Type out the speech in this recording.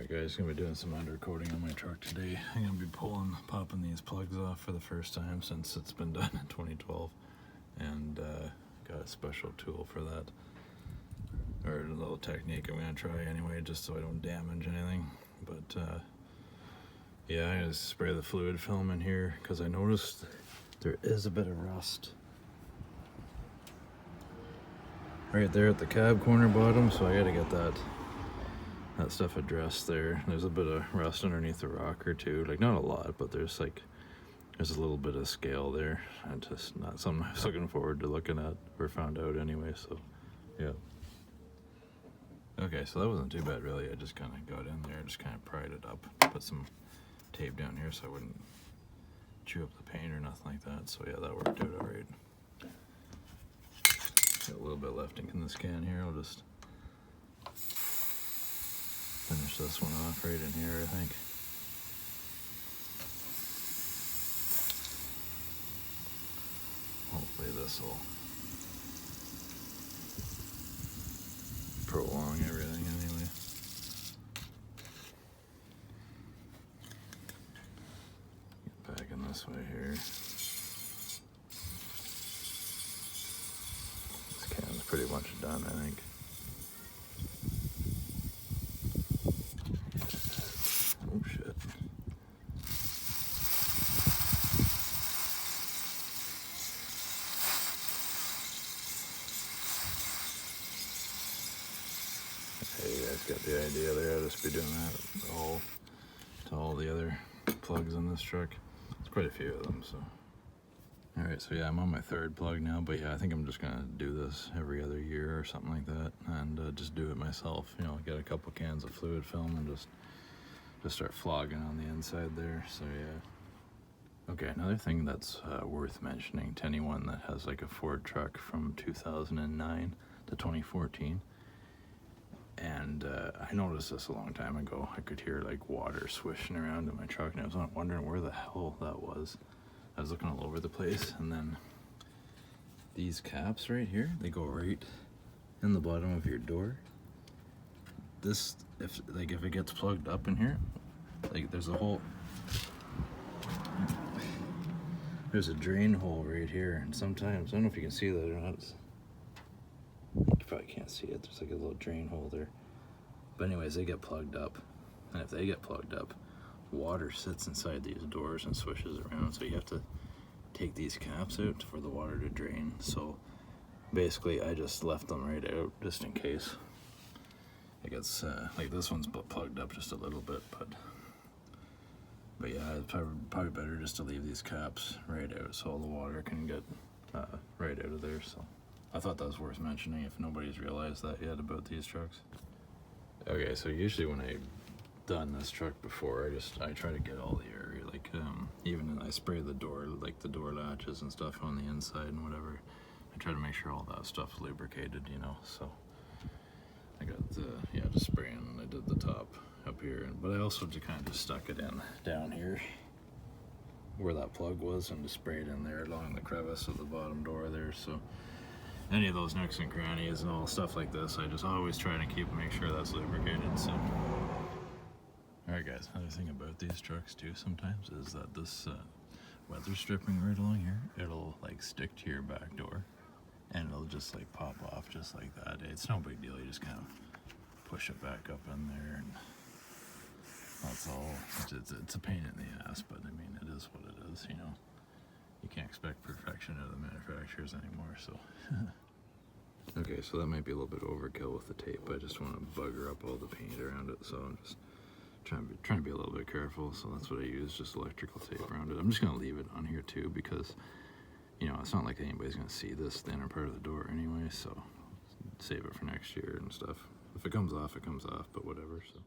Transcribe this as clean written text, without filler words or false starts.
Alright guys, gonna be doing some undercoating on my truck today. I'm gonna be popping these plugs off for the first time since it's been done in 2012, and got a special tool for that, or a little technique I'm gonna try anyway, just so I don't damage anything. But yeah, I'm gonna spray the fluid film in here because I noticed there is a bit of rust right there at the cab corner bottom, so I gotta get that stuff addressed there. There's a bit of rust underneath the rocker too, like not a lot, but there's a little bit of scale there, and just not something I was looking forward to looking at or found out anyway. So yeah, okay, so that wasn't too bad really. I just kind of got in there, just kind of pried it up, put some tape down here so I wouldn't chew up the paint or nothing like that. So yeah, that worked out all right. Got a little bit left in this can here. I'll just finish this one off right in here, I think. Hopefully this will prolong everything anyway. Get back in this way here. This can's pretty much done, I think. Oh shit. Hey, you guys got the idea there. I'll just be doing that to all the other plugs in this truck. There's quite a few of them, so. Alright, so yeah, I'm on my third plug now, but yeah, I think I'm just gonna do this every other year or something like that, and just do it myself. You know, get a couple cans of fluid film and just start flogging on the inside there. So yeah. Okay, another thing that's worth mentioning to anyone that has like a Ford truck from 2009 to 2014, and I noticed this a long time ago. I could hear like water swishing around in my truck, and I was wondering where the hell that was. I was looking all over the place, and then these caps right here, they go right in the bottom of your door. This, if it gets plugged up in here, like there's a drain hole right here, and sometimes, I don't know if you can see that or not. You probably can't see it. There's like a little drain hole there. But anyways, they get plugged up, and if they get plugged up, water sits inside these doors and swishes around, so you have to take these caps out for the water to drain. So basically I just left them right out just in case it gets like this one's plugged up just a little bit, but yeah, it's probably better just to leave these caps right out so all the water can get right out of there. So I thought that was worth mentioning if nobody's realized that yet about these trucks. Okay, so usually when I've done this truck before, I try to get all the area, like even I spray the door, like the door latches and stuff on the inside and whatever. I try to make sure all that stuff's lubricated, you know. So I got just spraying, and I did the top up here, but I also just stuck it in down here where that plug was, and just sprayed in there along the crevice of the bottom door there. So any of those nooks and crannies and all stuff like this, I just always try to make sure that's lubricated. So alright guys, another thing about these trucks too sometimes is that this weather stripping right along here, it'll like stick to your back door, and it'll just like pop off just like that. It's no big deal, you just kind of push it back up in there, and that's all. It's a pain in the ass, but I mean, it is what it is, you know. You can't expect perfection out of the manufacturers anymore, so. Okay, so that might be a little bit overkill with the tape. I just want to bugger up all the paint around it, so I'm just trying to be a little bit careful. So that's what I use, just electrical tape around it. I'm just gonna leave it on here too, because you know, it's not like anybody's gonna see this, the inner part of the door anyway, so save it for next year and stuff. If it comes off, it comes off, but whatever. So